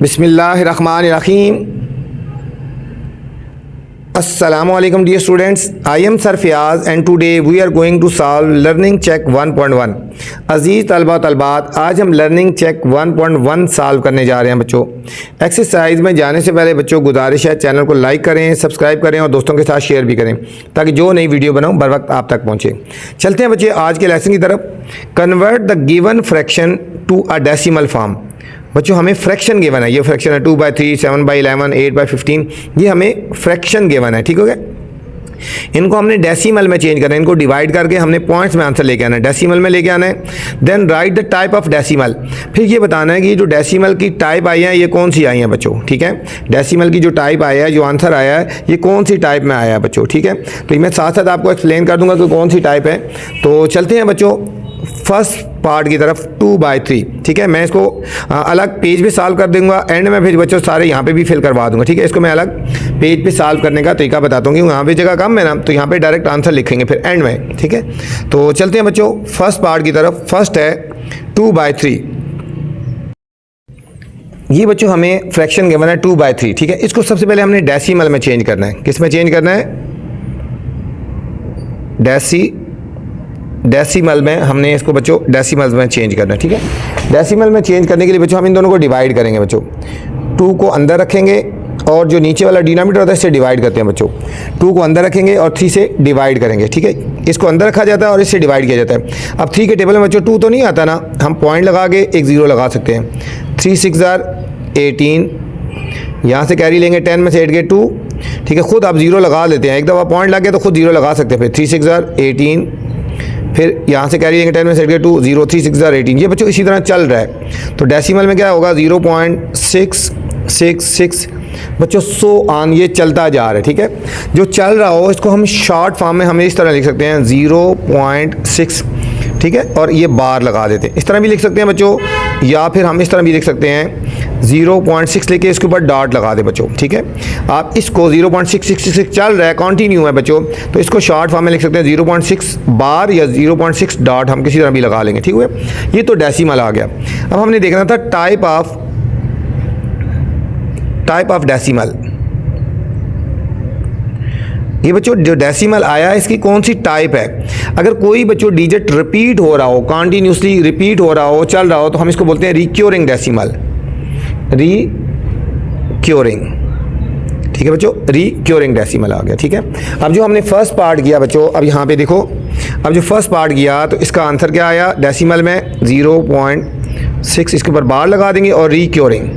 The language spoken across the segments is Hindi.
बिस्मिल्लाहिर्रहमानिर्रहीम। Assalamualaikum dear students, I am Sir Fiyaz and today we are going to solve learning check 1.1। अजीज़ तलबा तलबात, आज हम लर्निंग चेक 1.1 सॉल्व करने जा रहे हैं बच्चों। एक्सरसाइज में जाने से पहले बच्चों गुजारिश है चैनल को लाइक करें, सब्सक्राइब करें और दोस्तों के साथ शेयर भी करें ताकि जो नई वीडियो बनाऊं बर वक्त आप तक पहुंचे। चलते हैं बच्चे आज के लेसन की तरफ। Convert the given fraction to a decimal form. बच्चों हमें फ्रैक्शन गिवन है, ये फ्रैक्शन है 2/3, 7/11, 8/15, ये हमें फ्रैक्शन गिवन है। ठीक हो गया। इनको हमने डेसिमल में चेंज करना है, इनको डिवाइड करके हमने पॉइंट्स में आंसर लेके आना है, डेसिमल में लेके आना है। Then write the type of decimal. फिर ये बताना है कि जो डेसिमल की टाइप आई है ये कौन सी आई है बच्चों। ठीक है, डेसिमल की जो टाइप आया है, जो आंसर आया है, ये कौन सी टाइप में आया है बच्चों। ठीक है, तो मैं साथ साथ आपको एक्सप्लेन कर दूंगा कि कौन सी टाइप है। तो चलते हैं बच्चों फर्स्ट पार्ट की तरफ, 2/3। ठीक है, मैं इसको अलग पेज पे सॉल्व कर दूंगा, एंड में फिर बच्चों सारे यहाँ पे भी फिल करवा दूंगा। ठीक है, इसको मैं अलग पेज पे सॉल्व करने का तरीका बताता हूँ, यहाँ पे जगह कम है ना, तो यहाँ पे डायरेक्ट आंसर लिखेंगे फिर एंड में। ठीक है, तो चलते हैं बच्चों फर्स्ट पार्ट की तरफ। फर्स्ट है 2/3। ये बच्चों हमें फ्रैक्शन गिवन है 2/3। ठीक है, इसको सबसे पहले हमने डेसिमल में चेंज करना है। किस में चेंज करना है? डेसिमल में हमने इसको बच्चों डेसिमल में चेंज करना है। ठीक है, डेसिमल में चेंज करने के लिए बच्चों हम इन दोनों को डिवाइड करेंगे बच्चों। 2 को अंदर रखेंगे और जो नीचे वाला डिनोमिनेटर होता है इससे डिवाइड करते हैं बच्चों। 2 को अंदर रखेंगे और 3 से डिवाइड करेंगे। ठीक है, इसको अंदर रखा जाता है और इससे डिवाइड किया जाता है। अब 3 के टेबल में बच्चों 2 तो नहीं आता ना, हम पॉइंट लगा के एक 0 लगा सकते हैं। 3 6 18, यहाँ से कैरी लेंगे 10 में से 8 गए 2। ठीक है, खुद आप 0 लगा लेते हैं, एक दफ़ा पॉइंट लग गया तो खुद 0 लगा सकते हैं। फिर 3 6 18, फिर यहाँ से कैरी लेंगे 10 में से 8 गए 2, 0 3 6 18। ये बच्चों इसी तरह चल रहा है। तो डेसिमल में क्या होगा? 0.666 बच्चों, सो ऑन, ये चलता जा रहा है। ठीक है, जो चल रहा हो इसको हम शॉर्ट फॉर्म में हमें इस तरह लिख सकते हैं 0.6। ठीक है, और ये बार लगा देते हैं, इस तरह भी लिख सकते हैं बच्चों, या फिर हम इस तरह भी लिख सकते हैं 0.6 लेके इसके ऊपर डॉट लगा दे बच्चों। ठीक है, आप इसको 0.666 चल रहा है, कंटिन्यू है बच्चों, तो इसको शॉर्ट फॉर्म में लिख सकते हैं 0.6 बार या 0.6 डॉट, हम किसी तरह भी लगा लेंगे। ठीक है, ये तो डेसिमल आ गया। अब हमने देखना था टाइप ऑफ डेसिमल। ये बच्चों जो डेसिमल आया है इसकी कौन सी टाइप है। अगर कोई बच्चों डिजिट रिपीट हो रहा हो, कॉन्टीन्यूसली रिपीट हो रहा हो, चल रहा हो, तो हम इसको बोलते हैं रिक्योरिंग डेसिमल। रिक्योरिंग, ठीक है बच्चों, रिक्योरिंग डेसिमल आ गया। ठीक है, अब जो हमने फर्स्ट पार्ट किया बच्चों, अब यहाँ पे देखो, अब जो फर्स्ट पार्ट किया तो इसका आंसर क्या आया डेसिमल में? 0.6, इसके ऊपर बार लगा देंगे और रिक्योरिंग।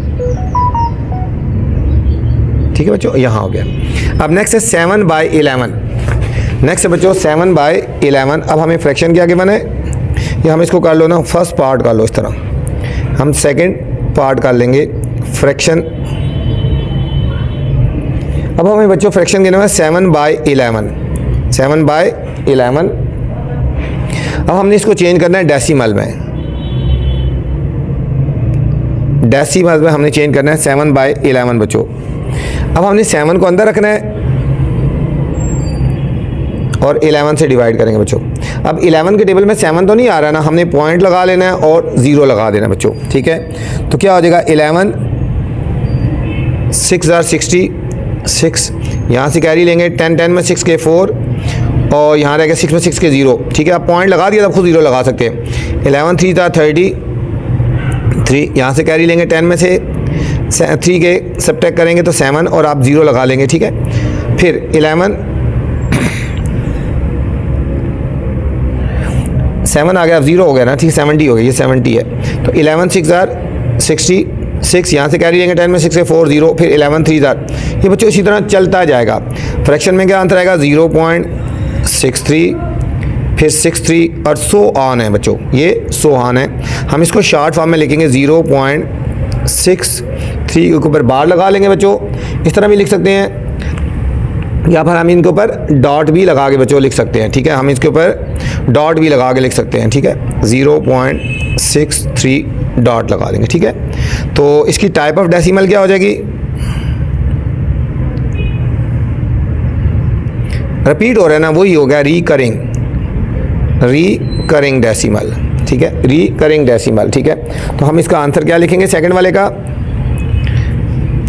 ठीक है बच्चों, यहाँ हो गया। अब नेक्स्ट है 7/11। नेक्स्ट है बच्चों 7/11। अब हमें फ्रैक्शन क्या गिवन है, या हम इसको कर लो ना, फर्स्ट पार्ट कर लो इस तरह, हम सेकंड पार्ट कर लेंगे फ्रैक्शन। अब हमें बच्चों फ्रैक्शन गिवन है 7/11। 7/11। अब हमने इसको चेंज करना है डेसिमल में। डेसिमल में हमने चेंज करना है 7/11 बच्चों। अब हमने 7 को अंदर रखना है और 11 से डिवाइड करेंगे बच्चों। अब 11 के टेबल में 7 तो नहीं आ रहा ना, हमने पॉइंट लगा लेना है और 0 लगा देना बच्चों। ठीक है, तो क्या हो जाएगा 11 6 66, यहाँ से कैरी लेंगे 10 में 6 के 4 और यहाँ रहेगा 6 में 6 के 0। ठीक है, आप पॉइंट लगा दिया तब खुद 0 लगा सकते हैं। 11 3 33, यहाँ से कैरी लेंगे 10 में से 3 के सब्ट्रैक्ट करेंगे तो 7 और आप 0 लगा लेंगे। ठीक है, फिर 7 आ गया, अब 0 हो गया ना। ठीक, 70 हो गया, ये 70 है। तो 11 6 66, यहाँ से कैरी लेंगे 10 में 6 से 4 0, फिर 11 3 ये बच्चों इसी तरह चलता जाएगा। फ्रैक्शन में क्या आंसर आएगा? 0.63, फिर 63 और सो ऑन है बच्चों, ये सो ऑन है। हम इसको शॉर्ट फॉर्म में लिखेंगे 0.63 के ऊपर बार लगा लेंगे बच्चों, इस तरह भी लिख सकते हैं, या फिर हम इनके ऊपर डॉट भी लगा के बच्चों लिख सकते हैं। ठीक है, हम इसके ऊपर डॉट भी लगा के लिख सकते हैं। ठीक है, 0.63 डॉट लगा देंगे। ठीक है, तो इसकी टाइप ऑफ डेसिमल क्या हो जाएगी? रिपीट हो रहा है ना, वही हो गया रिकरिंग डेसिमल। ठीक है, रिकरिंग डेसिमल। ठीक है, तो हम इसका आंसर क्या लिखेंगे सेकंड वाले का?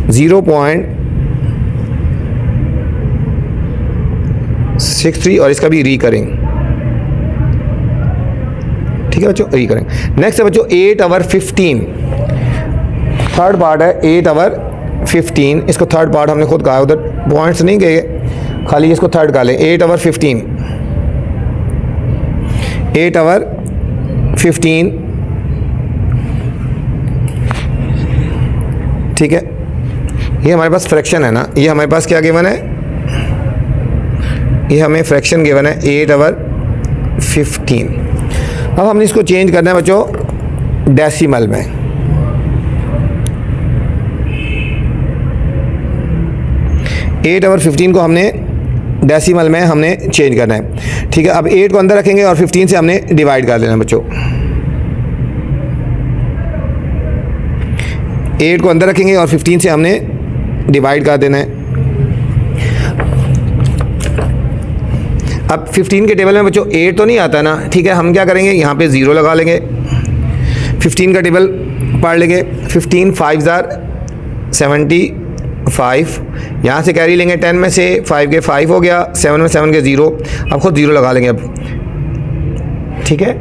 0.63 और इसका भी रिकरिंग, ठीक है बच्चों, रिकरिंग। नेक्स्ट है बच्चों 8 आवर 15, थर्ड पार्ट है 8 आवर 15। इसको थर्ड पार्ट हमने खुद कहा, उधर पॉइंट्स नहीं गए, खाली इसको थर्ड का लें। 8 आवर 15, 8 आवर 15, ठीक है। ये हमारे पास फ्रैक्शन है ना, ये हमारे पास क्या गिवन है, ये हमें फ्रैक्शन गिवन है 8 आवर 15। अब हमने इसको चेंज करना है बच्चों डेसिमल में। एट आवर 15 को हमने डेसिमल में हमने चेंज करना है, ठीक है। अब 8 को अंदर रखेंगे और 15 से हमने डिवाइड कर देना है बच्चों। 8 को अंदर रखेंगे और 15 से हमने डिवाइड कर देना है। अब 15 के टेबल में बच्चों 8 तो नहीं आता ना, ठीक है। हम क्या करेंगे, यहाँ पे 0 लगा लेंगे। 15 का टेबल पढ़ लेंगे। 15 5 जार 75, यहाँ से कैरी लेंगे 10 में से 5 के 5 हो गया, 7 में 7 के 0। अब खुद 0 लगा लेंगे अब, ठीक है।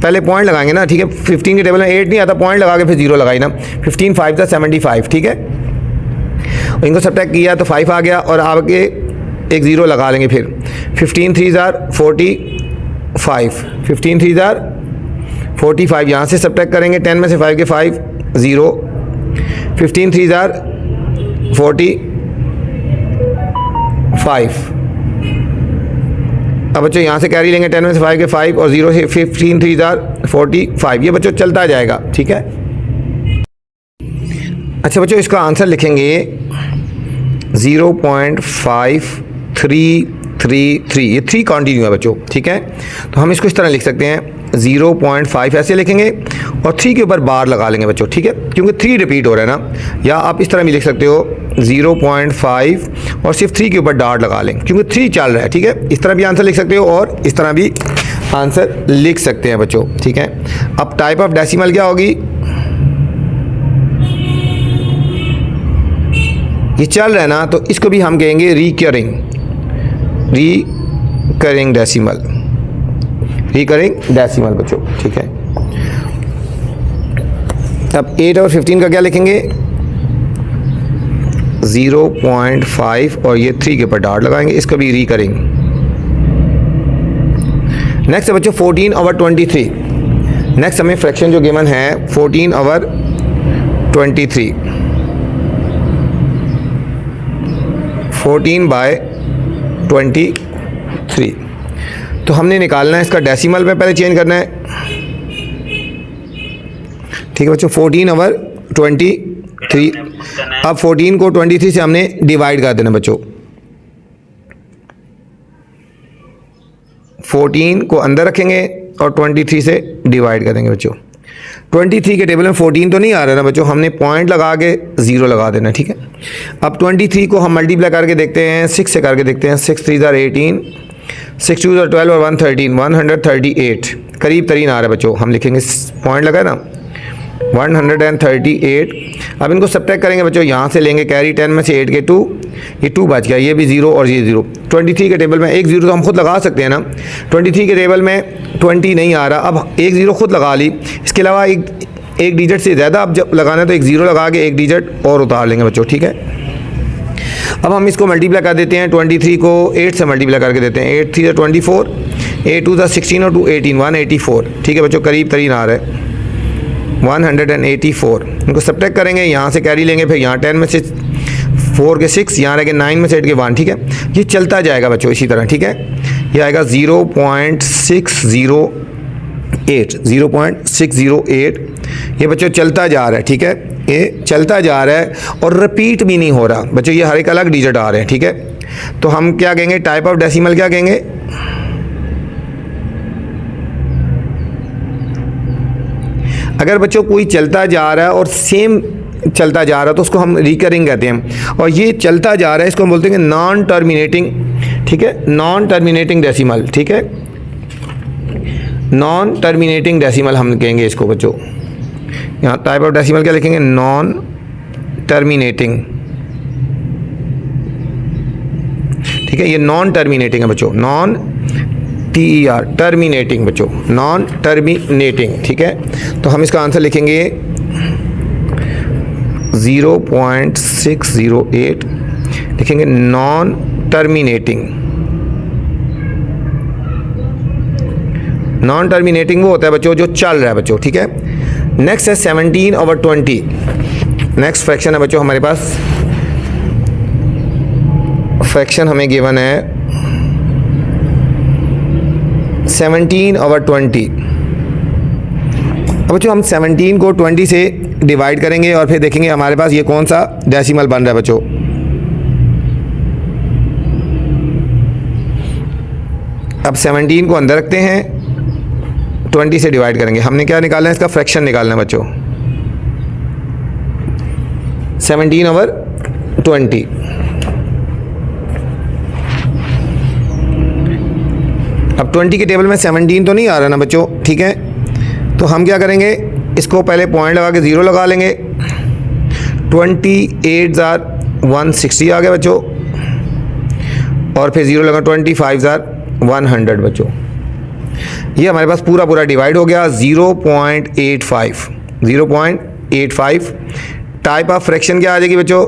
पहले पॉइंट लगाएंगे ना, ठीक है। 15 के टेबल में 8 नहीं आता, पॉइंट लगा के फिर 0 लगाई ना। 15 5 जार 75, ठीक है। और इनको सब्ट्रैक्ट किया तो 5 आ गया और आगे एक 0 लगा लेंगे फिर। 15 3 जार 45, 15 3 जार 45, यहाँ से सब्ट्रैक्ट करेंगे 10 में से 5 के 5 0। 15 3 जार 45। अब बच्चों यहाँ से कैरी लेंगे 10 में से 5 के 5 और 0 से 15 3 जार 45। ये बच्चों चलता जाएगा, ठीक है। अच्छा बच्चों इसका आंसर लिखेंगे 0.5333। ये 3 कंटिन्यू है बच्चों, ठीक है। तो हम इसको इस तरह लिख सकते हैं 0.5 ऐसे लिखेंगे और 3 के ऊपर बार लगा लेंगे बच्चों, ठीक है, क्योंकि 3 रिपीट हो रहा है ना। या आप इस तरह भी लिख सकते हो 0.5 और सिर्फ 3 के ऊपर डॉट लगा लें क्योंकि 3 चल रहा है, ठीक है। इस तरह भी आंसर लिख सकते हो और इस तरह भी आंसर लिख सकते हैं बच्चों, ठीक है। अब टाइप ऑफ डेसिमल क्या होगी, ये चल रहा है ना, तो इसको भी हम कहेंगे रिकरिंग डेसिमल, रिकरिंग डेसिमल बच्चों, ठीक है। अब 8 और 15 का क्या लिखेंगे 0.5 और ये 3 के ऊपर डॉट लगाएंगे, इसको भी रिकरिंग। नेक्स्ट है बच्चों 14 ओवर 23। नेक्स्ट हमें फ्रैक्शन जो गिवन है 14 ओवर 23, 14/23। तो हमने निकालना है इसका डेसिमल में, पहले चेंज करना है, ठीक है बच्चों। 14 ओवर 23। अब 14 को 23 से हमने डिवाइड कर देना बच्चों। 14 को अंदर रखेंगे और 23 से डिवाइड करेंगे बच्चों। 23 के टेबल में 14 तो नहीं आ रहा ना बच्चों, हमने पॉइंट लगा के 0 लगा देना, ठीक है। अब 23 को हम मल्टीप्लाई करके देखते हैं, 6 से करके देखते हैं। 6 3 जार 18, 6 2 जार 12 और 113, 138 करीब तरीन आ रहा है बच्चों। हम लिखेंगे पॉइंट लगा ना 138। अब इनको सब्ट्रैक्ट करेंगे बच्चों, यहाँ से लेंगे कैरी 10 में से 8 के 2, ये 2 बच गया, ये भी 0 और ये 0। 23 के टेबल में एक 0 तो हम खुद लगा सकते हैं ना। 23 के टेबल में 20 नहीं आ रहा, अब एक 0 खुद लगा ली। इसके अलावा एक डिजिट से ज़्यादा अब जब लगाना है तो एक 0 लगा के एक डिजिट और उतार लेंगे बच्चों, ठीक है। अब हम इसको मल्टीप्लाई कर देते हैं, 23 को 8 से मल्टीप्लाई करके देते हैं। 8 3 24, 8 2 16 और 2 18, 184, ठीक है बच्चों, करीब तरीन आ रहा है 184। इनको सब्ट्रैक्ट करेंगे, यहाँ से कैरी लेंगे, फिर यहाँ 10 में से 4 के 6, यहाँ रहेंगे 9 में से 8 के 1, ठीक है। ये चलता जाएगा बच्चों इसी तरह, ठीक है। ये आएगा 0.608, 0.608। ये बच्चों चलता जा रहा है, ठीक है, ये चलता जा रहा है और रिपीट भी नहीं हो रहा बच्चों, ये हर एक अलग डिजिट आ रहे हैं, ठीक है। तो हम क्या कहेंगे, टाइप ऑफ डेसिमल क्या कहेंगे, अगर बच्चों कोई चलता जा रहा है और सेम चलता जा रहा है तो उसको हम रिकरिंग कहते हैं। और ये चलता जा रहा है, इसको हम बोलते हैं नॉन टर्मिनेटिंग, ठीक है, नॉन टर्मिनेटिंग डेसिमल, ठीक है, नॉन टर्मिनेटिंग डेसिमल हम कहेंगे इसको बच्चों। यहाँ टाइप ऑफ डेसिमल क्या लिखेंगे, नॉन टर्मिनेटिंग, ठीक है। ये नॉन टर्मिनेटिंग है बच्चों, नॉन TER टर्मिनेटिंग बच्चों, नॉन टर्मिनेटिंग, ठीक है। तो हम इसका आंसर लिखेंगे 0.608, लिखेंगे नॉन टर्मिनेटिंग। नॉन टर्मिनेटिंग वो होता है बच्चों जो चल रहा है बच्चों, ठीक है। नेक्स्ट है 17/20। नेक्स्ट फ्रैक्शन है बच्चों हमारे पास, फ्रैक्शन हमें गिवन है 17/20। अब बच्चों हम 17 को 20 से डिवाइड करेंगे और फिर देखेंगे हमारे पास ये कौन सा डेसिमल बन रहा है बच्चों। अब 17 को अंदर रखते हैं, 20 से डिवाइड करेंगे। हमने क्या निकालना है, इसका फ्रैक्शन निकालना है बच्चों, 17/20। अब 20 के टेबल में 17 तो नहीं आ रहा ना बच्चों, ठीक है। तो हम क्या करेंगे, इसको पहले पॉइंट लगा के 0 लगा लेंगे। 28,160 आ गया बच्चों, और फिर 0 लगा 25,100 बच्चों। ये हमारे पास पूरा पूरा डिवाइड हो गया 0.85। टाइप ऑफ फ्रैक्शन क्या आ जाएगी बच्चों,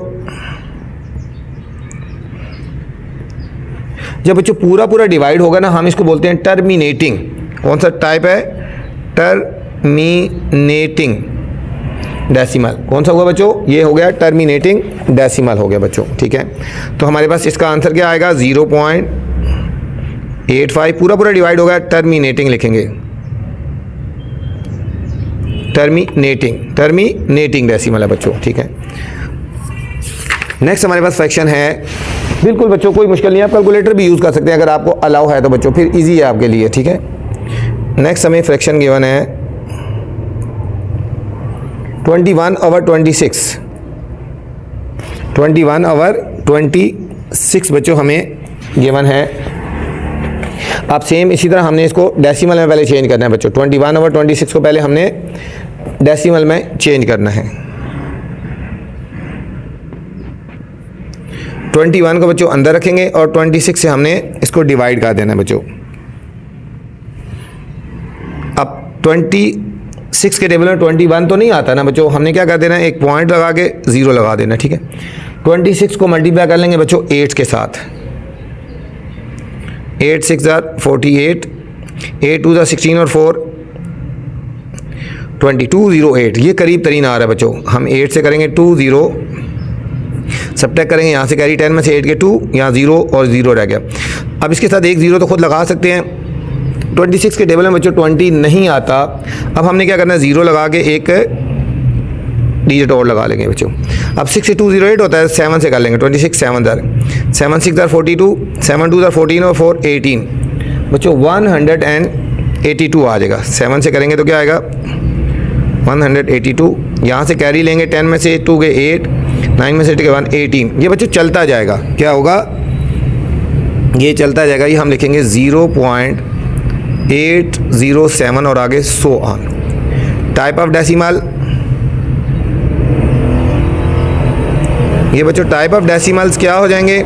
जब बच्चों पूरा पूरा डिवाइड होगा ना, हम इसको बोलते हैं टर्मिनेटिंग। कौन सा टाइप है, टर्मिनेटिंग डेसिमल। कौन सा हुआ बच्चों, ये हो गया टर्मिनेटिंग डेसिमल हो गया बच्चों, ठीक है। तो हमारे पास इसका आंसर क्या आएगा 0.85। पूरा पूरा डिवाइड होगा, टर्मिनेटिंग लिखेंगे, टर्मिनेटिंग डेसिमल है बच्चों, ठीक है। नेक्स्ट हमारे पास फ्रैक्शन है, बिल्कुल बच्चों कोई मुश्किल नहीं है, आप कैलकुलेटर भी यूज़ कर सकते हैं अगर आपको अलाउ है तो बच्चों, फिर इजी है आपके लिए, ठीक है। नेक्स्ट हमें फ्रैक्शन गिवन है 21/26। 21/26 बच्चों हमें गिवन है। अब सेम इसी तरह हमने इसको डेसिमल में पहले चेंज करना है बच्चों। 21/26 को पहले हमने डेसिमल में चेंज करना है। 21 को बच्चों अंदर रखेंगे और 26 से हमने इसको डिवाइड कर देना है बच्चों। अब 26 के टेबल में 21 तो नहीं आता ना बच्चों, हमने क्या कर देना है, एक पॉइंट लगा के 0 लगा देना, ठीक है। 26 को मल्टीप्लाई कर लेंगे बच्चों 8 के साथ। 8 6 48, 8 2 16 और 4 2208। ये करीब तरीन आ रहा है बच्चों। हम 8 से करेंगे 20, सब्ट्रैक्ट करेंगे, यहाँ से कैरी 10 में से 8 के 2, यहाँ 0 और 0 रह गया। अब इसके साथ एक 0 तो खुद लगा सकते हैं। 26 के टेबल में बच्चों 20 नहीं आता। अब हमने क्या करना है, 0 लगा के एक डिजिट और लगा लेंगे बच्चों। अब 6 से 208 होता है, 7 से कर लेंगे। 26 7 6 42, 7 2 14 और 4 18 बच्चों 182 आ जाएगा। 7 से करेंगे तो क्या आएगा 182। यहाँ से कैरी लेंगे, 10 में से 2 के 8, 9 में से 1 18। ये बच्चों चलता जाएगा, क्या होगा, ये चलता जाएगा। ये हम लिखेंगे 0.807 और आगे 100 ऑन। टाइप ऑफ डेसिमल, ये बच्चों टाइप ऑफ डेसिमल्स क्या हो जाएंगे,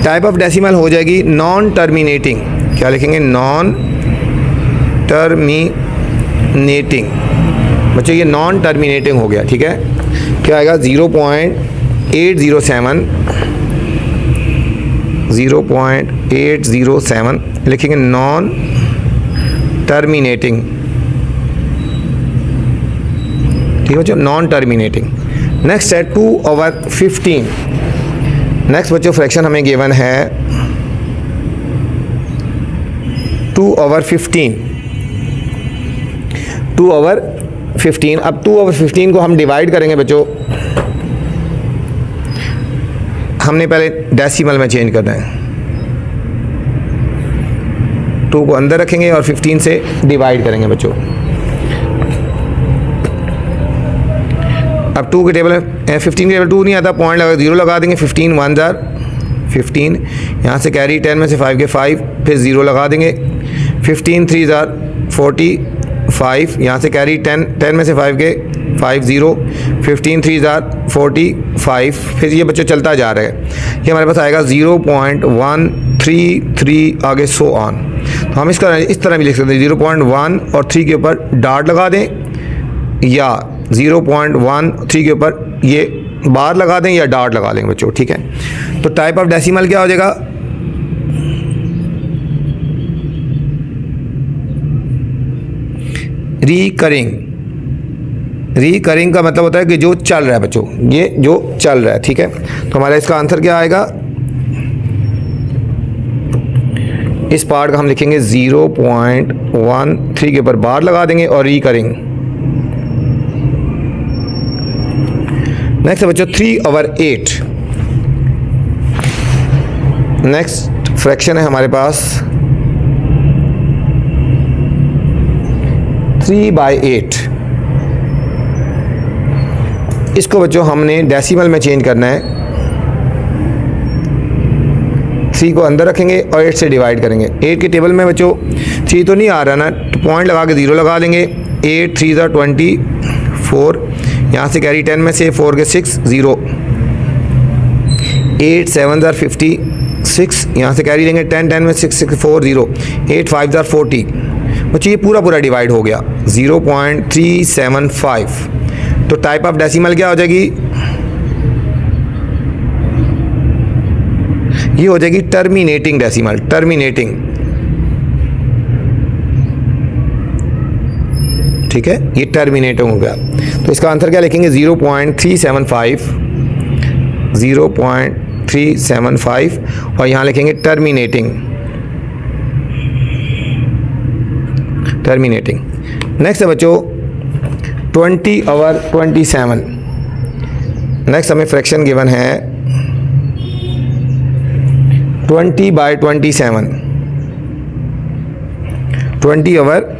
टाइप ऑफ डेसिमल हो जाएगी नॉन टर्मिनेटिंग। क्या लिखेंगे, नॉन टर्मिनेटिंग बच्चों, ये नॉन टर्मिनेटिंग हो गया, ठीक है। क्या आएगा 0.807 लिखेंगे नॉन टर्मिनेटिंग, ठीक है बच्चों, नॉन टर्मिनेटिंग। नेक्स्ट है 2/15। नेक्स्ट बच्चों फ्रैक्शन हमें गिवन है 2/15। 2/15। अब 2/15 को हम डिवाइड करेंगे बच्चों। हमने पहले डेसिमल में चेंज करना है। 2 को अंदर रखेंगे और 15 से डिवाइड करेंगे बच्चों। अब 2 के टेबल में 15 के टेबल 2 नहीं आता, पॉइंट लगा 0 लगा देंगे। 15 1 15, यहाँ से कैरी 10 में से 5 के 5, फिर 0 लगा देंगे। 15 3 45, यहाँ से कैरी 10 में से 5 के 50, 15 3 45, फिर ये बच्चों चलता जा रहा है, ये हमारे पास आएगा 0.133 आगे सो ऑन। तो हम इसका इस तरह भी लिख सकते हैं 0.1 और 3 के ऊपर डॉट लगा दें, या 0.13 के ऊपर ये बार लगा दें या डॉट लगा लेंगे बच्चों, ठीक है। तो टाइप ऑफ डेसिमल क्या हो जाएगा, रिकरिंग का मतलब होता है कि जो चल रहा है बच्चों, ये जो चल रहा है, ठीक है। तो हमारा इसका आंसर क्या आएगा, इस पार्ट का हम लिखेंगे 0.13 के ऊपर बार लगा देंगे और रिकरिंग। नेक्स्ट है बच्चों 3/8। नेक्स्ट फ्रैक्शन है हमारे पास 3/8। इसको बच्चों हमने डेसिमल में चेंज करना है, 3 को अंदर रखेंगे और 8 से डिवाइड करेंगे। 8 के टेबल में बच्चों 3 तो नहीं आ रहा ना, तो पॉइंट लगा के 0 लगा लेंगे। 8 3 24, यहाँ से कैरी 10 में से 4 के 6 0, 8 7 56, यहाँ से कैरी लेंगे 10 10 में 6 6 4 0, 8 5 40। बच्चों ये पूरा डिवाइड हो गया 0.375। तो टाइप ऑफ डेसिमल क्या हो जाएगी, ये हो जाएगी टर्मिनेटिंग डेसिमल, टर्मिनेटिंग, ठीक है, ये टर्मिनेटिंग हो गया। तो इसका आंसर क्या लिखेंगे 0.375 और यहाँ लिखेंगे टर्मिनेटिंग। नेक्स्ट है बच्चों 20/27। नेक्स्ट हमें फ्रैक्शन गिवन है 20/27,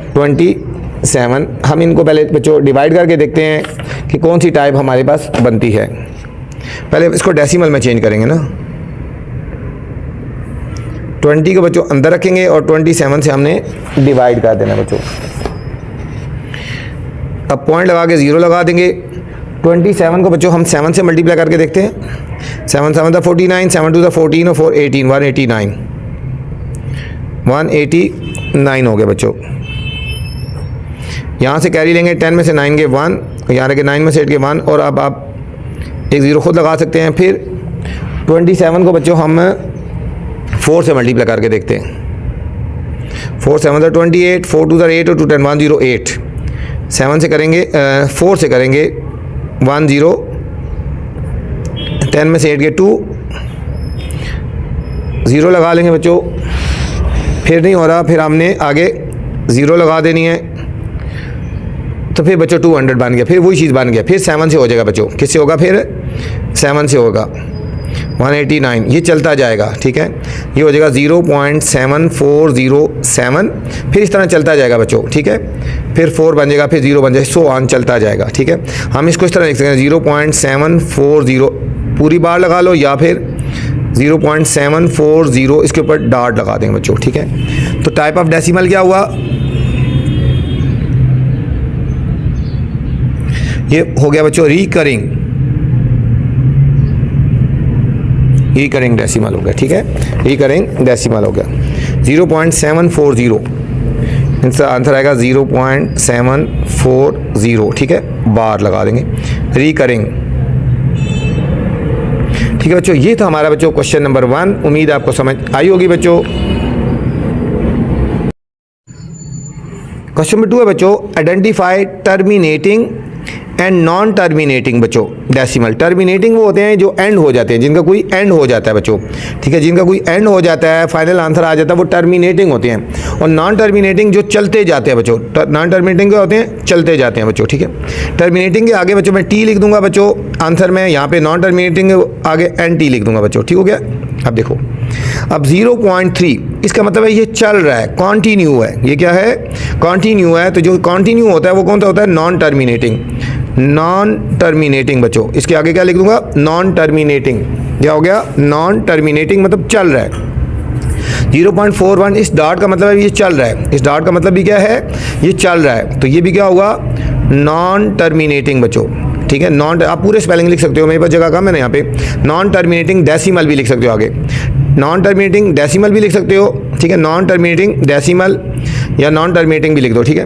20/27। हम इनको पहले बच्चों डिवाइड करके देखते हैं कि कौन सी टाइप हमारे पास बनती है। पहले इसको डेसिमल में चेंज करेंगे ना, 20 को बच्चों अंदर रखेंगे और 27 से हमने डिवाइड कर देना बच्चों। अब पॉइंट लगा के 0 लगा देंगे। 27 को बच्चों हम 7 से मल्टीप्लाई करके देखते हैं। 7 7 49, 7 2 14 और 4 18, 189 हो गया बच्चों। यहाँ से कैरी लेंगे 10 में से 9 के 1, यहाँ रखे 9 में से 8 के 1, और अब आप एक 0 खुद लगा सकते हैं। फिर 27 को बच्चों हम 4 से मल्टीप्लाई करके देखते हैं। 4 7 28, 4 2 8 और 2 10 108। 7 से करेंगे 4 से करेंगे 1 0, 10 में से 8 के 2, 0 लगा लेंगे बच्चों। फिर नहीं हो रहा, फिर हमने आगे 0 लगा देनी है, तो फिर बच्चों 200 बन गया, फिर वही चीज़ बन गया। फिर 7 से हो जाएगा बच्चों, किससे होगा, फिर 7 से होगा 189, ये चलता जाएगा, ठीक है। ये हो जाएगा 0.7407, फिर इस तरह चलता जाएगा बच्चों, ठीक है। फिर 4 बन जाएगा, फिर 0 बन जाएगा, सो ऑन चलता जाएगा, ठीक है। हम इसको इस तरह लिख सकते हैं 0.740 पूरी बार लगा लो, या फिर 0.740 इसके ऊपर डॉट लगा देंगे बच्चों, ठीक है। तो टाइप ऑफ डेसिमल क्या हुआ, ये हो गया बच्चों रिकरिंग डेसिमल हो गया, ठीक है। रिकरिंग डेसिमल हो गया 0.740, इसका आंसर आएगा 0.740, ठीक है, बार लगा देंगे रिकरिंग, ठीक है बच्चों। ये था हमारा बच्चों क्वेश्चन नंबर 1। उम्मीद आपको समझ आई होगी बच्चों। क्वेश्चन नंबर 2 है बच्चों, identify terminating and non terminating बच्चों डेसिमल। टर्मिनेटिंग वो होते हैं जो एंड हो जाते हैं, जिनका कोई एंड हो जाता है बच्चों, ठीक है, जिनका कोई एंड हो जाता है, फाइनल आंसर आ जाता है, वो टर्मिनेटिंग होते हैं। और नॉन टर्मिनेटिंग जो चलते जाते हैं बच्चों, नॉन टर्मिनेटिंग क्या होते हैं, चलते जाते हैं बच्चों, ठीक है। टर्मिनेटिंग के आगे बच्चों मैं टी लिख दूंगा बच्चों आंसर में, यहाँ पे नॉन टर्मिनेटिंग आगे एन टी लिख दूंगा बच्चों, ठीक हो गया। अब देखो, अब 0.3 इसका मतलब है ये चल रहा है, कॉन्टिन्यू है, ये क्या है, कॉन्टिन्यू है। तो जो कॉन्टिन्यू होता है वो कौन सा होता है, नॉन टर्मिनेटिंग। नॉन टर्मिनेटिंग बच्चों, इसके आगे क्या लिख दूंगा, नॉन टर्मिनेटिंग। क्या हो गया, नॉन टर्मिनेटिंग मतलब चल रहा है। 0.41 इस डॉट का मतलब है ये चल रहा है, इस डॉट का मतलब भी क्या है, ये चल रहा है। तो ये भी क्या होगा, नॉन टर्मिनेटिंग बच्चों, ठीक है। नॉन, आप पूरे स्पेलिंग लिख सकते हो, मेरे पास जगह कम है ना यहाँ पे। नॉन टर्मिनेटिंग डेसिमल भी लिख सकते हो आगे, नॉन टर्मिनेटिंग डेसिमल भी लिख सकते हो, ठीक है। नॉन टर्मिनेटिंग डेसिमल या नॉन टर्मिनेटिंग भी लिख दो, ठीक है।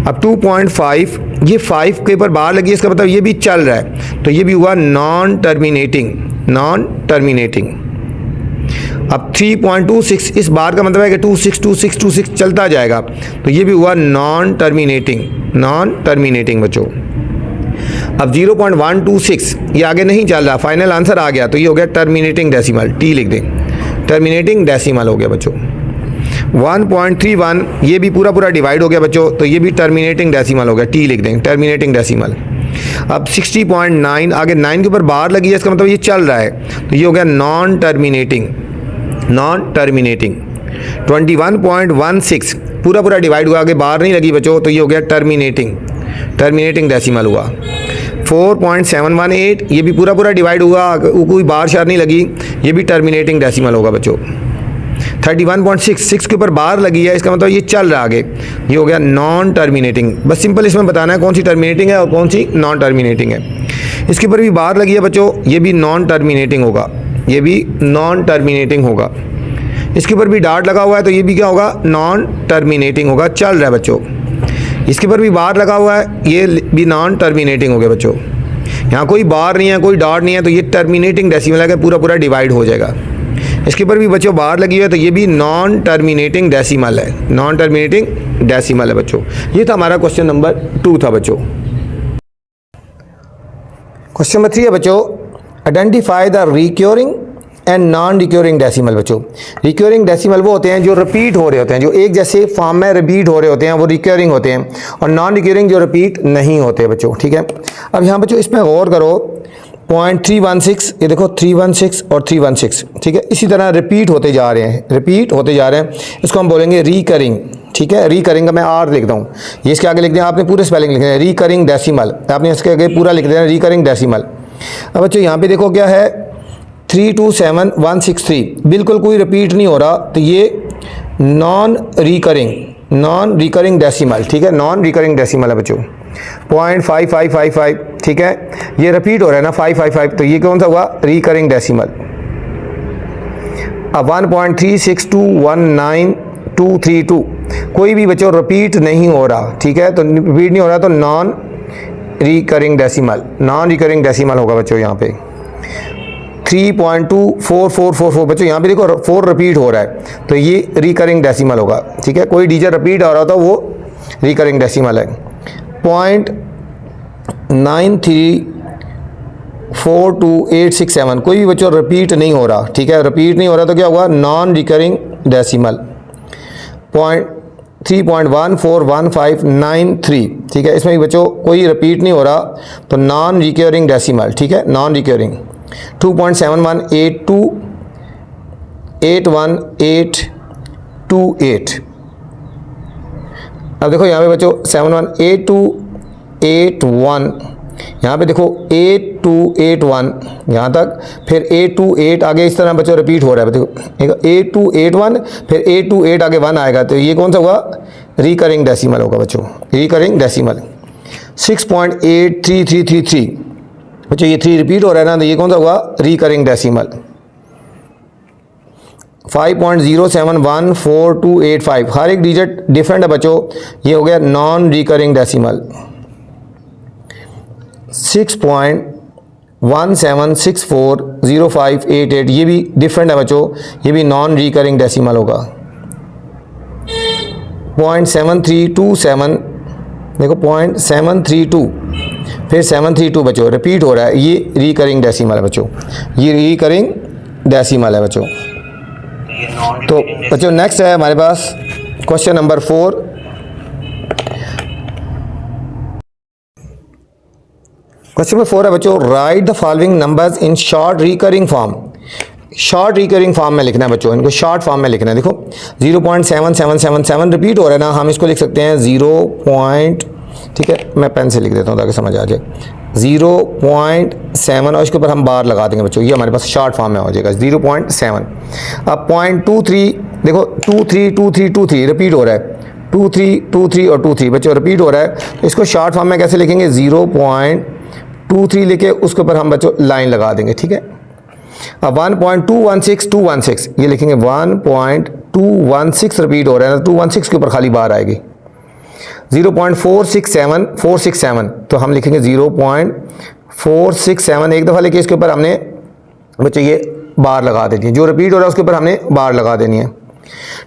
अब 2.5, ये 5 के ऊपर बार लगी है, इसका मतलब ये भी चल रहा है, तो ये भी हुआ नॉन टर्मिनेटिंग, नॉन टर्मिनेटिंग। अब 3.26, इस बार का मतलब है कि 262626 चलता जाएगा, तो ये भी हुआ नॉन टर्मिनेटिंग, नॉन टर्मिनेटिंग बच्चों। अब 0.126 ये आगे नहीं चल रहा, फाइनल आंसर आ गया, तो ये हो गया टर्मिनेटिंग डेसिमल, टी लिख दें, टर्मिनेटिंग डेसिमल हो गया बच्चों। 1.31 ये भी पूरा पूरा डिवाइड हो गया बच्चों, तो ये भी टर्मिनेटिंग डेसिमल हो गया, टी लिख दें, टर्मिनेटिंग डेसिमल। अब 60.9 आगे 9 के ऊपर बार लगी है, इसका मतलब ये चल रहा है, तो ये हो गया नॉन टर्मिनेटिंग, नॉन टर्मिनेटिंग। 21.16 पूरा पूरा डिवाइड हुआ, आगे बार नहीं लगी बच्चों, तो ये हो गया टर्मिनेटिंग, टर्मिनेटिंग डेसिमल हुआ। 4.718 ये भी पूरा पूरा डिवाइड हुआ, कोई बार शार नहीं लगी, ये भी टर्मिनेटिंग डेसिमल होगा बच्चों। 31.66 के ऊपर बार लगी है, इसका मतलब ये चल रहा है आगे, ये हो गया नॉन टर्मिनेटिंग। बस सिंपल इसमें बताना है कौन सी टर्मिनेटिंग है और कौन सी नॉन टर्मिनेटिंग है। इसके ऊपर भी बार लगी है बच्चों, ये भी नॉन टर्मिनेटिंग होगा, ये भी नॉन टर्मिनेटिंग होगा। इसके ऊपर भी डार्ट लगा हुआ है, तो ये भी क्या होगा, नॉन टर्मिनेटिंग होगा, चल रहा है बच्चों। इसके ऊपर भी बार लगा हुआ है, ये भी नॉन टर्मिनेटिंग हो गया बच्चों। यहाँ कोई बार नहीं है, कोई डार्ट नहीं है, तो ये टर्मिनेटिंग डेसिमल है, पूरा पूरा डिवाइड हो जाएगा। इसके ऊपर भी बच्चों बार लगी हुई है, तो ये भी नॉन टर्मिनेटिंग डेसिमल है, नॉन टर्मिनेटिंग डेसिमल है बच्चों। ये था हमारा क्वेश्चन नंबर 2 था बच्चों। क्वेश्चन नंबर 3 है बच्चों, identify the recurring and non recurring decimal बच्चों। रिक्योरिंग डेसिमल वो होते हैं जो रिपीट हो रहे होते हैं, जो एक जैसे फॉर्म में रिपीट हो रहे होते हैं, वो रिक्योरिंग होते हैं, और नॉन रिक्योरिंग जो रिपीट नहीं होते बच्चों, ठीक है। अब यहाँ बच्चों इसमें गौर करो, 0.316 ये देखो 316 और 316, ठीक है, इसी तरह रिपीट होते जा रहे हैं, रिपीट होते जा रहे हैं, इसको हम बोलेंगे रिकरिंग, ठीक है। रिकरिंग का मैं आर लिखता हूँ, ये इसके आगे लिख दें, आपने पूरे स्पेलिंग लिखना है, रिकरिंग डेसिमल, आपने इसके आगे पूरा लिख देना, रिकरिंग डेसिमल। अब बच्चों यहाँ पे देखो क्या है, 327163 बिल्कुल कोई रिपीट नहीं हो रहा, तो ये non recurring, non recurring decimal, ठीक है, नॉन रिकरिंग डेसिमल है बच्चों। 0.5555, ठीक है, ये रिपीट हो रहा है ना 555, तो ये कौन सा हुआ, रिकरिंग डेसिमल। अब 1.36219232 कोई भी बच्चों रिपीट नहीं हो रहा, ठीक है, तो रिपीट नहीं हो रहा, तो non recurring decimal, non recurring decimal होगा बच्चों यहाँ पे। 3.24444 बच्चों यहाँ पे देखो 4 रिपीट हो रहा है, तो ये रिकरिंग डेसिमल होगा, ठीक है। कोई डिजिट रिपीट हो रहा था, वो रिकरिंग डेसिमल है। 0.934287 कोई भी बच्चों रिपीट नहीं हो रहा, ठीक है, रिपीट नहीं हो रहा, तो क्या होगा, नॉन रिकरिंग डेसिमल। 3.141593, ठीक है, इसमें भी बच्चों कोई रिपीट नहीं हो रहा, तो नॉन रिकरिंग डेसिमल, ठीक है, नॉन रिकरिंग। 2.7182812828। अब देखो यहाँ पे बच्चों 718281, यहाँ पे देखो 8281 यहाँ तक, फिर 828 आगे इस तरह बच्चों रिपीट हो रहा है, देखो 8281 फिर 828 आगे 1 आएगा, तो ये कौन सा होगा, रिकरिंग डेसिमल होगा बच्चों, रिकरिंग डेसिमल। 6.83333 बच्चों ये 3 रिपीट हो रहा है ना, तो ये कौन सा होगा, रिकरिंग डेसिमल। 5.07142285 हर एक डिजिट डिफरेंट है बच्चों, ये हो गया नॉन रिकरिंग डेसिमल। 6.17640588 ये भी डिफरेंट है बच्चों, ये भी नॉन रिकरिंग डेसिमल होगा। 0.7327 देखो 0.732 फिर 732 बच्चों रिपीट हो रहा है, ये रिकरिंग डेसिमल है बच्चों, ये रिकरिंग डेसिमल है बच्चों। तो बच्चों नेक्स्ट है हमारे पास क्वेश्चन नंबर 4। क्वेश्चन नंबर 4 है बच्चों, right the following numbers in short recurring form. Short recurring form में लिखना है बच्चों, इनको शॉर्ट फॉर्म में लिखना है। देखो 0.7777 रिपीट हो रहा है ना, हम इसको लिख सकते हैं 0. ठीक है, मैं पेन से लिख देता हूँ ताकि समझ आ जाए। 0.7 और इसके ऊपर हम बार लगा देंगे बच्चों, ये हमारे पास शॉर्ट फॉर्म में हो जाएगा 0.7। अब 0.23 देखो 232323 रिपीट हो रहा है, 2 3 2 3 और 2 3 बच्चों रिपीट हो रहा है। इसको शॉर्ट फॉर्म में कैसे लिखेंगे, 0.23 लेके उसके ऊपर हम बच्चों लाइन लगा देंगे, ठीक है। अब 1.216 ये लिखेंगे 1.216 रिपीट हो रहा है, 216 के ऊपर खाली बार आएगी। 0.467 तो हम लिखेंगे 0.467 एक दफ़ा लेके इसके ऊपर हमने बच्चों ये बार लगा देनी है, जो रिपीट हो रहा है उसके ऊपर हमने बार लगा देनी है।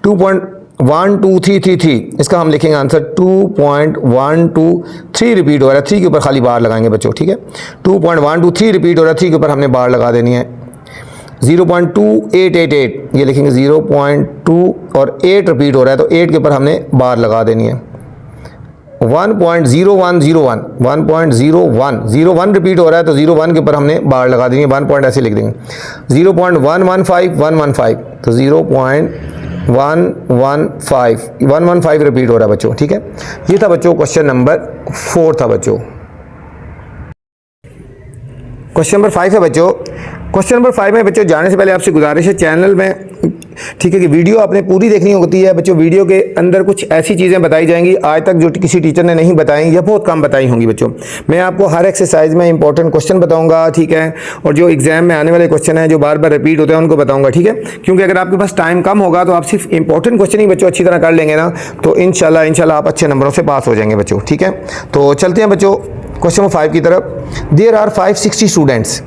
2.12333 इसका हम लिखेंगे आंसर 2.123 रिपीट हो रहा है, 3 के ऊपर खाली बार लगाएंगे बच्चों, ठीक है। 2.123 रिपीट हो रहा है, 3 के ऊपर हमने बार लगा देनी है। 0.2888 ये लिखेंगे 0.2 और 8 रिपीट हो रहा है तो 8 के ऊपर हमने बार लगा देनी है। 1.01 रिपीट हो रहा है तो 01 के ऊपर हमने बार लगा देनी है, 1 पॉइंट ऐसे लिख देंगे। 0.115 तो 115 रिपीट हो रहा है बच्चों, ठीक है। ये था बच्चों क्वेश्चन नंबर 4 था बच्चों। क्वेश्चन नंबर 5 है बच्चों। क्वेश्चन नंबर 5 में बच्चों जाने से पहले आपसे गुजारिश है चैनल में, ठीक है, कि वीडियो आपने पूरी देखनी होती है बच्चों। वीडियो के अंदर कुछ ऐसी चीज़ें बताई जाएंगी आज तक जो किसी टीचर ने नहीं बताई या बहुत कम बताई होंगी बच्चों। मैं आपको हर एक्सरसाइज में इंपॉर्टेंट क्वेश्चन बताऊंगा, ठीक है, और जो एग्जाम में आने वाले क्वेश्चन हैं जो बार बार रिपीट होते हैं उनको बताऊंगा, ठीक है। क्योंकि अगर आपके पास टाइम कम होगा तो आप सिर्फ इंपॉर्टेंट क्वेश्चन ही बच्चों अच्छी तरह कर लेंगे ना, तो इंशाल्लाह आप अच्छे नंबरों से पास हो जाएंगे बच्चों, ठीक है। तो चलते हैं बच्चों क्वेश्चन नंबर 5 की तरफ। देयर आर 560 स्टूडेंट्स,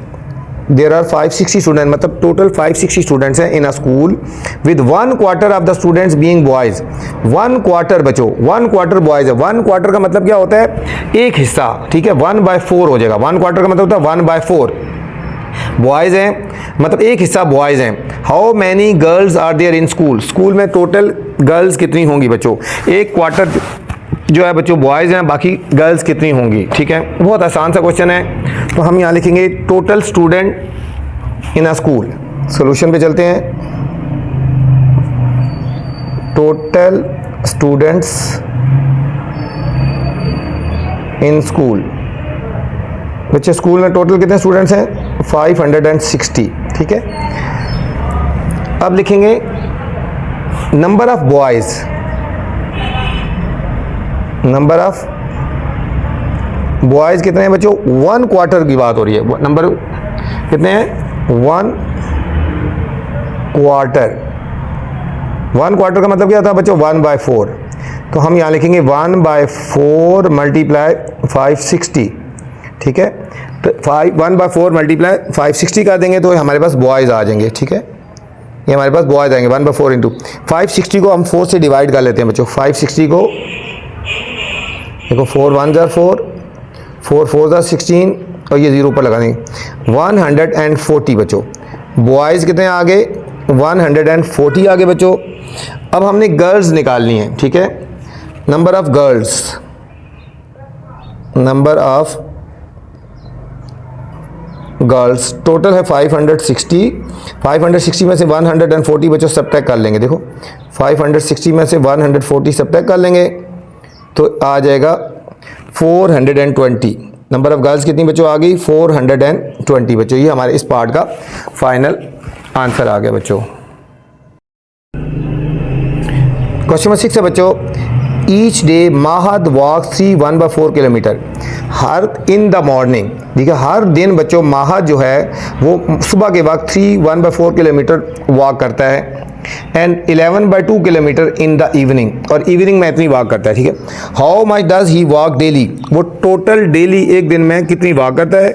मतलब टोटल 560 स्टूडेंट्स हैं in a school with 1/4 of the students being boys. 1/4 बच्चों, 1/4 बॉयज है। 1/4 का मतलब क्या होता है, एक हिस्सा, ठीक है। 1/4 हो जाएगा। 1/4 का मतलब होता है 1/4 बॉयज हैं, मतलब एक हिस्सा बॉयज हैं। How many girls are there in school, school में टोटल गर्ल्स कितनी होंगी बच्चों। 1/4 जो है बच्चों बॉयज़ हैं, बाकी गर्ल्स कितनी होंगी, ठीक है। बहुत आसान सा क्वेश्चन है, तो हम यहाँ लिखेंगे total student in a school. Solution पे चलते हैं। टोटल स्टूडेंट्स इन स्कूल, बच्चे स्कूल में टोटल कितने स्टूडेंट्स हैं, 560, ठीक है। अब लिखेंगे number of boys, number of boys कितने हैं बच्चों, 1/4 की बात हो रही है। नंबर कितने हैं, 1/4। 1/4 का मतलब क्या था बच्चों, 1/4। तो हम यहाँ लिखेंगे 1/4 मल्टीप्लाई 560, ठीक है। तो 1/4 मल्टीप्लाई 560 कर देंगे तो हमारे पास बॉयज़ आ जाएंगे, ठीक है। ये हमारे पास बॉयज़ आएंगे 1/4 इंटू 560 को हम 4 से डिवाइड कर लेते हैं बच्चों। 560 को देखो 4 1 ज़ा 4, 4 4 ज़ा 16 और ये 0 पर लगा देंगे 140 बच्चों। बॉयज़ कितने आ गए, 140 आ गए बच्चों। अब हमने गर्ल्स निकालनी है, ठीक है। Number of girls, number of girls total है 560। 560 में से 140 बच्चों सब्ट्रैक्ट कर लेंगे। देखो 560 में से 140 सब्ट्रैक्ट कर लेंगे तो आ जाएगा 420। नंबर ऑफ गर्ल्स कितनी बच्चों आ गई, 420 बच्चों। ये हमारे इस पार्ट का फाइनल आंसर आ गया बच्चों। क्वेश्चन नंबर 6 है बच्चों। Each day Mahad walk 1/4 kilometre her in the morning. देखिए हर दिन बच्चों माहद जो है वो सुबह के वक्त 1/4 किलोमीटर वॉक करता है and 11/2 kilometre in the evening, और इवनिंग में इतनी वॉक करता है, ठीक है। How much does he walk daily, वो टोटल डेली एक दिन में कितनी वॉक करता है।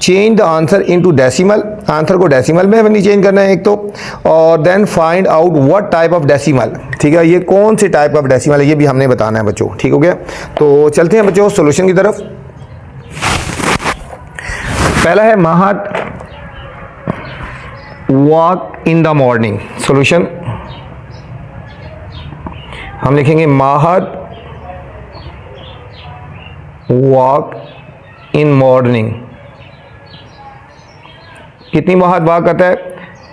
Change the answer into decimal, answer को डेसिमल में हमें चेंज करना है एक तो, और then find out what type of decimal, ठीक है। ये कौन से टाइप ऑफ डेसिमल है ये भी हमने बताना है बच्चों, ठीक हो गया। तो चलते हैं बच्चों सॉल्यूशन की तरफ। पहला है Mahad walk in the morning. Solution हम लिखेंगे माहद वॉक इन मॉर्निंग। कितनी माहद वॉक करता है,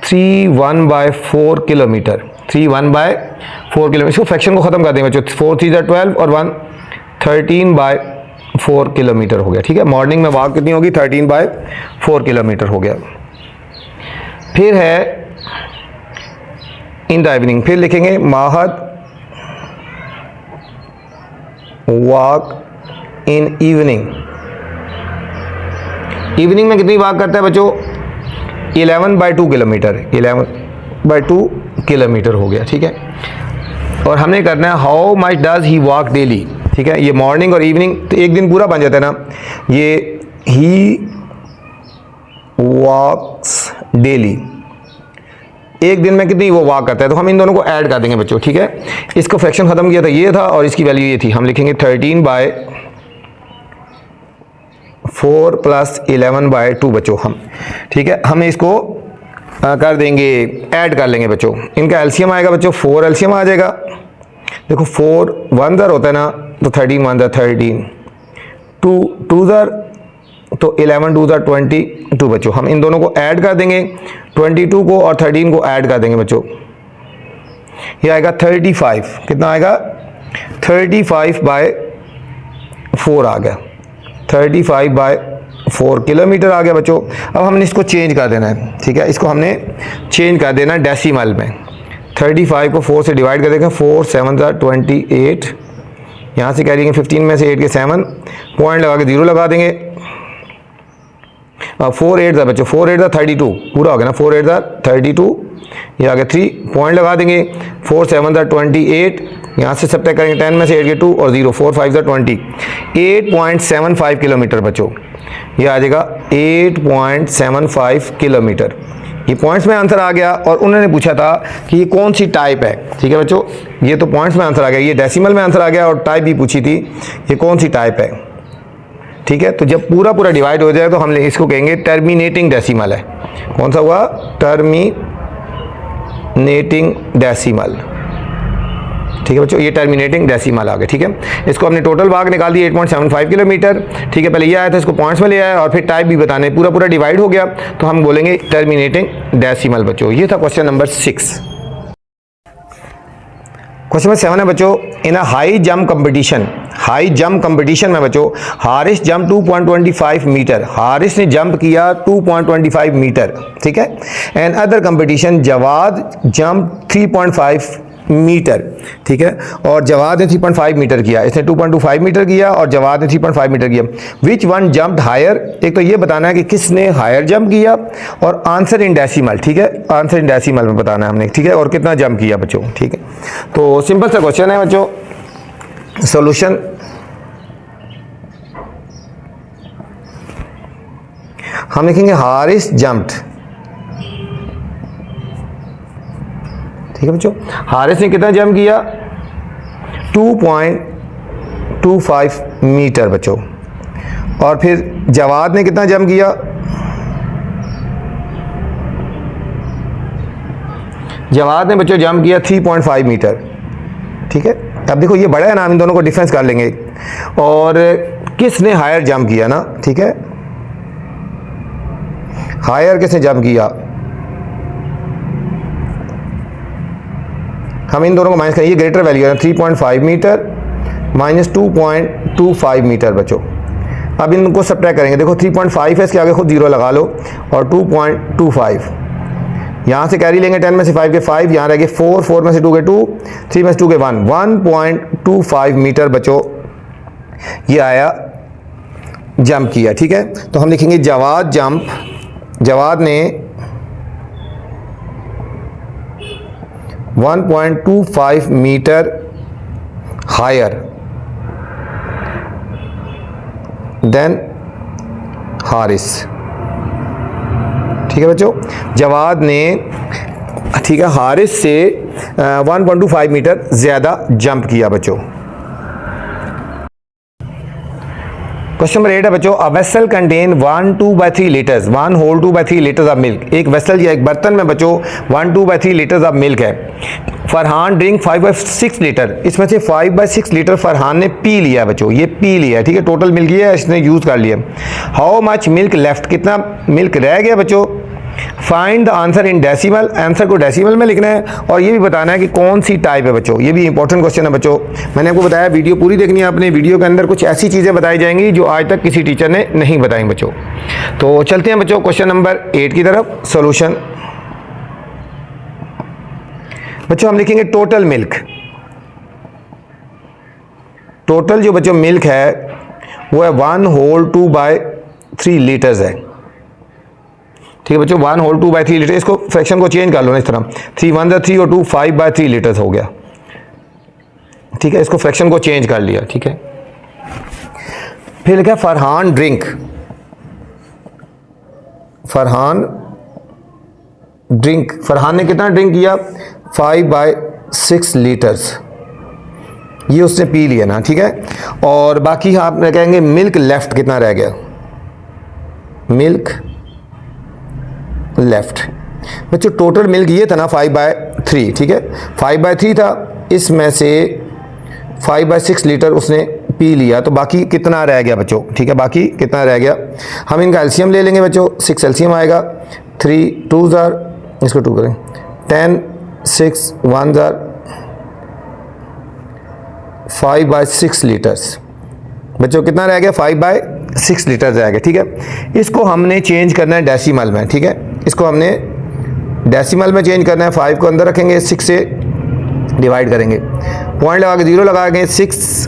1/4 किलोमीटर। 1/4 किलोमीटर। इसको फ्रैक्शन को खत्म कर देंगे बच्चों, 4 3 ज़ा 12 और 1 13/4 किलोमीटर हो गया, ठीक है। मॉर्निंग में वॉक कितनी होगी, 13/4 किलोमीटर हो गया। फिर है इन द इवनिंग, फिर लिखेंगे Mahad walk in evening. Evening में कितनी वॉक करता है बच्चों? 11/2 किलोमीटर। 11/2 किलोमीटर हो गया, ठीक है। और हमने करना है how much does he walk daily, ठीक है। ये मॉर्निंग और इवनिंग तो एक दिन पूरा बन जाता है ना। ये ही वॉक्स डेली, एक दिन में कितनी वो वॉक करता है, तो हम इन दोनों को ऐड कर देंगे बच्चों, ठीक है। इसको फ्रैक्शन खत्म किया था, ये था और इसकी वैल्यू ये थी। हम लिखेंगे 13/4 + 11/2 बच्चों हम, ठीक है। हम इसको कर देंगे, ऐड कर लेंगे बच्चों। इनका एलसीएम आएगा बच्चों 4 एलसीएम आ जाएगा। देखो 4 1 ज़र होता है ना, तो 13 1 ज़र 13, 2 2 ज़र तो 11 2 ज़र 22 बच्चों। हम इन दोनों को ऐड कर देंगे, 22 को और 13 को ऐड कर देंगे बच्चों। ये आएगा 35। कितना आएगा? 35/4 आ गया। 35/4 किलोमीटर आ गया बच्चों। अब हमने इसको चेंज कर देना है, ठीक है। इसको हमने चेंज कर देना है डेसिमल में। 35 को 4 से डिवाइड कर देंगे, 4 7 ज़र 28। यहाँ से कह रही है 15 में से 8 के 7, पॉइंट लगा के 0 लगा देंगे। 4 8 ज़र बच्चों, 4 8 ज़र 32 पूरा हो गया ना। 4 8 ज़र 32, ये आ गया 3, पॉइंट लगा देंगे। 4 7 ज़र 28, यहाँ से सब्ट्रैक्ट करेंगे 10 में से 8 के 2 और 0, 4 5 ज़र 20, 8.75 किलोमीटर बच्चों। ये आ जाएगा 8.75 किलोमीटर। ये पॉइंट्स में आंसर आ गया। और उन्होंने पूछा था कि ये कौन सी टाइप है, ठीक है बच्चों। ये तो पॉइंट्स में आंसर आ गया, ये डेसिमल में आंसर आ गया, और टाइप भी पूछी थी, ये कौन सी टाइप है, ठीक है। तो जब पूरा पूरा डिवाइड हो जाए तो हम इसको कहेंगे टर्मिनेटिंग डेसिमल है। कौन सा हुआ? टर्मिनेटिंग डेसिमल, ठीक है बच्चों। ये टर्मिनेटिंग डेसिमल आ गया, ठीक है। इसको हमने टोटल भाग निकाल दिया 8.75 किलोमीटर, ठीक है। पहले ये आया था, इसको पॉइंट्स में ले आया और फिर टाइप भी बताने, पूरा पूरा डिवाइड हो गया तो हम बोलेंगे टर्मिनेटिंग डेसिमल बच्चों। ये था क्वेश्चन नंबर 6। क्वेश्चन नंबर 7 है बच्चों, in a high jump competition, high jump competition में बच्चों हारिस जंप 2.25 मीटर। हारिस ने जंप किया 2.25 मीटर, ठीक है। And other competition Jawad jump 3.5 metre, ठीक है। और जवाद ने 3.5 मीटर किया, इसने 2.25 मीटर किया और जवाद ने 3.5 मीटर किया। विच वन जंप्ड हायर, एक तो ये बताना है कि किसने हायर जंप किया, और आंसर इन डेसिमल, ठीक है। आंसर इन डेसिमल में बताना है हमने, ठीक है। और कितना जंप किया बच्चों, ठीक है। तो सिंपल सा क्वेश्चन है बच्चों। सॉल्यूशन, हम लिखेंगे हारिस जंप्ड, ठीक है बच्चों। हारिस ने कितना जंप किया? 2.25 मीटर बच्चों। और फिर जवाद ने कितना जंप किया? जवाद ने बच्चों जंप किया 3.5 मीटर, ठीक है। अब देखो ये बड़ा है ना, हम इन दोनों को डिफरेंस कर लेंगे। और किसने हायर जंप किया ना, ठीक है। हायर किसने जंप किया? हम इन दोनों को माइनस करें, ये ग्रेटर वैल्यू है 3.5 मीटर माइनस 2.25 मीटर बच्चों। अब इनको सब्ट्रैक्ट करेंगे, देखो 3.5 है, इसके आगे खुद 0 लगा लो, और 2.25 यहाँ से कैरी लेंगे 10 में से 5 के 5, यहाँ रह गए 4, 4 में से 2 के 2, 3 में से 2 के 1, 1.25 मीटर बच्चों ये आया जंप किया, ठीक है। तो हम लिखेंगे जवाद जंप, जवाद ने 1.25 मीटर हायर देन हारिस, ठीक है बच्चों। जवाद ने, ठीक है, हारिस से 1.25 मीटर ज़्यादा जंप किया बच्चों। क्वेश्चन नंबर 8 है बच्चों, a vessel contain 1/2/3 litres, 1/2/3 litres of milk. एक वेसल या एक बर्तन में बच्चों 1/2/3 लीटर्स ऑफ मिल्क है। फरहान ड्रिंक 5/6 लीटर, इसमें से 5/6 लीटर फरहान ने पी लिया बच्चों, ये पी लिया, ठीक है। टोटल मिल्क ये है, इसने यूज़ कर लिया। हाउ मच मिल्क लेफ्ट, कितना मिल्क रह गया बच्चों। Find the answer in decimal, answer को डेसिमल में लिखना है। और ये भी बताना है कि कौन सी टाइप है बच्चों, ये भी इंपॉर्टेंट क्वेश्चन है बच्चों। मैंने आपको बताया वीडियो पूरी देखनी है आपने, वीडियो के अंदर कुछ ऐसी चीज़ें बताई जाएंगी जो आज तक किसी टीचर ने नहीं बताई बच्चों। तो चलते हैं बच्चों क्वेश्चन नंबर 8 की तरफ। सॉल्यूशन बच्चों, हम लिखेंगे टोटल मिल्क, टोटल जो बच्चों मिल्क है वो है 1/2/3 लीटर्स है। ठीक है बच्चों, 1/2/3 लीटर। इसको फ्रैक्शन को चेंज कर लो ना इस तरह, 3 1 3 और 2 5/3 लीटर्स हो गया। ठीक है, इसको फ्रैक्शन को चेंज कर लिया। ठीक है, फिर लिखा फरहान ड्रिंक, फरहान ड्रिंक, फरहान ने कितना ड्रिंक किया 5/6 लीटर्स, ये उसने पी लिया ना। ठीक है, और बाकी आप कहेंगे मिल्क लेफ्ट कितना रह गया, मिल्क लेफ्ट। बच्चों टोटल मिल्क ये था ना 5/3। ठीक है, 5/3 था, इसमें से 5/6 लीटर उसने पी लिया, तो बाकी कितना रह गया बच्चों। ठीक है, बाकी कितना रह गया, हम इनका एलसीएम ले लेंगे बच्चों। 6 एलसीएम आएगा, 3 2 जार, इसको 2 करें, 10 6 1 जार, 5/6 लीटर्स। बच्चों कितना रह गया 5/6 लीटर रह गया। ठीक है, इसको हमने चेंज करना है डेसिमल में। ठीक है, इसको हमने डेसिमल में चेंज करना है। 5 को अंदर रखेंगे, 6 से डिवाइड करेंगे, पॉइंट लगा के 0 लगाएंगे, 6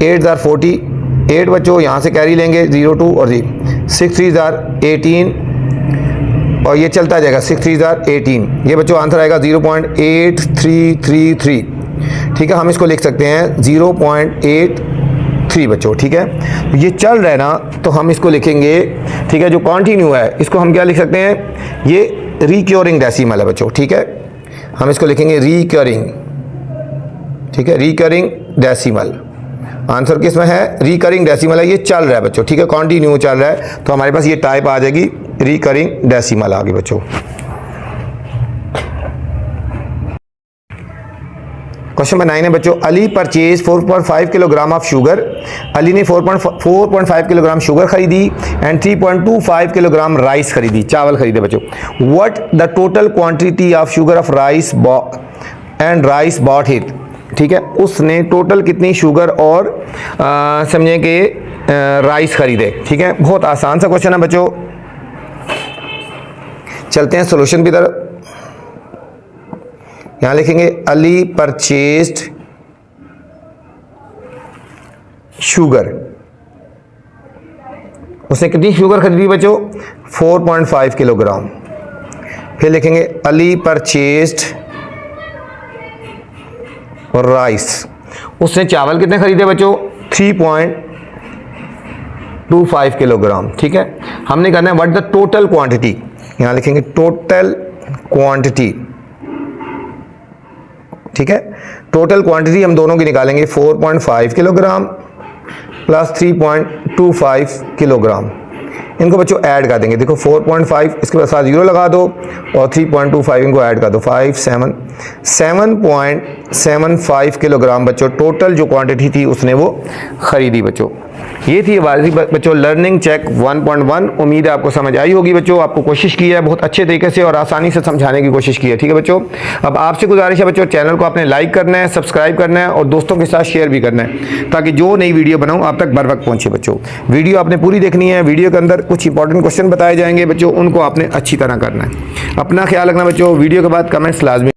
8 जार 48 बच्चों, यहाँ से कैरी लेंगे 0 2 और 6 3 जार 18 और ये चलता जाएगा 6 3 जार 18। ये बच्चों आंसर आएगा 0.8333। ठीक है, हम इसको लिख सकते हैं 0.83 बच्चों। ठीक है, ये चल रहा है ना, तो हम इसको लिखेंगे। ठीक है, जो कॉन्टिन्यू है इसको हम क्या लिख सकते हैं, ये रिक्योरिंग डेसिमल है बच्चों। ठीक है, हम इसको लिखेंगे रिकरिंग। ठीक है, रिकरिंग डेसिमल, आंसर किस में है, रिकरिंग डेसिमल है, ये चल रहा है बच्चों। ठीक है, कॉन्टिन्यू चल रहा है, तो हमारे पास ये टाइप आ जाएगी रिकरिंग डेसिमल आ गई बच्चों। क्वेश्चन नंबर 9 है बच्चों, Ali purchase 4.5 kilogram of sugar. Ali ने 4.5 किलोग्राम शुगर खरीदी एंड 3.25 किलोग्राम राइस खरीदी, चावल खरीदे बच्चों। What the total quantity of sugar of rice and rice bought it. ठीक है, उसने टोटल कितनी शुगर और समझे कि राइस खरीदे। ठीक है, बहुत आसान सा क्वेश्चन है बच्चों। चलते हैं सोल्यूशन की तरफ। यहां लिखेंगे अली परचेज्ड शुगर, उसने कितनी शुगर खरीदी बच्चों 4.5 किलोग्राम। फिर लिखेंगे अली परचेज्ड राइस, उसने चावल कितने खरीदे बच्चों 3.25 किलोग्राम। ठीक है, हमने करना है व्हाट द टोटल क्वांटिटी, यहां लिखेंगे टोटल क्वांटिटी। ठीक है, टोटल क्वांटिटी हम दोनों की निकालेंगे 4.5 किलोग्राम प्लस 3.25 किलोग्राम, इनको बच्चों ऐड कर देंगे। देखो 4.5 इसके बाद 0 लगा दो और 3.25 इनको ऐड कर दो, 7.75 किलोग्राम बच्चों टोटल जो क्वांटिटी थी उसने वो खरीदी बच्चों। ये थी हमारी बच्चों लर्निंग चेक 1.1। उम्मीद है आपको समझ आई होगी बच्चों। आपको कोशिश की है बहुत अच्छे तरीके से और आसानी से समझाने की कोशिश की है। ठीक है बच्चों, अब आपसे गुजारिश है बच्चों, चैनल को आपने लाइक करना है, सब्सक्राइब करना है और दोस्तों के साथ शेयर भी करना है, ताकि जो नई वीडियो बनाऊं आप तक बर वक्त पहुंचे बच्चों। वीडियो आपने पूरी देखनी है, वीडियो के अंदर कुछ इंपॉर्टेंट क्वेश्चन बताए जाएंगे बच्चों, उनको आपने अच्छी तरह करना है। अपना ख्याल रखना बच्चों। वीडियो के बाद कमेंट्स लाजमी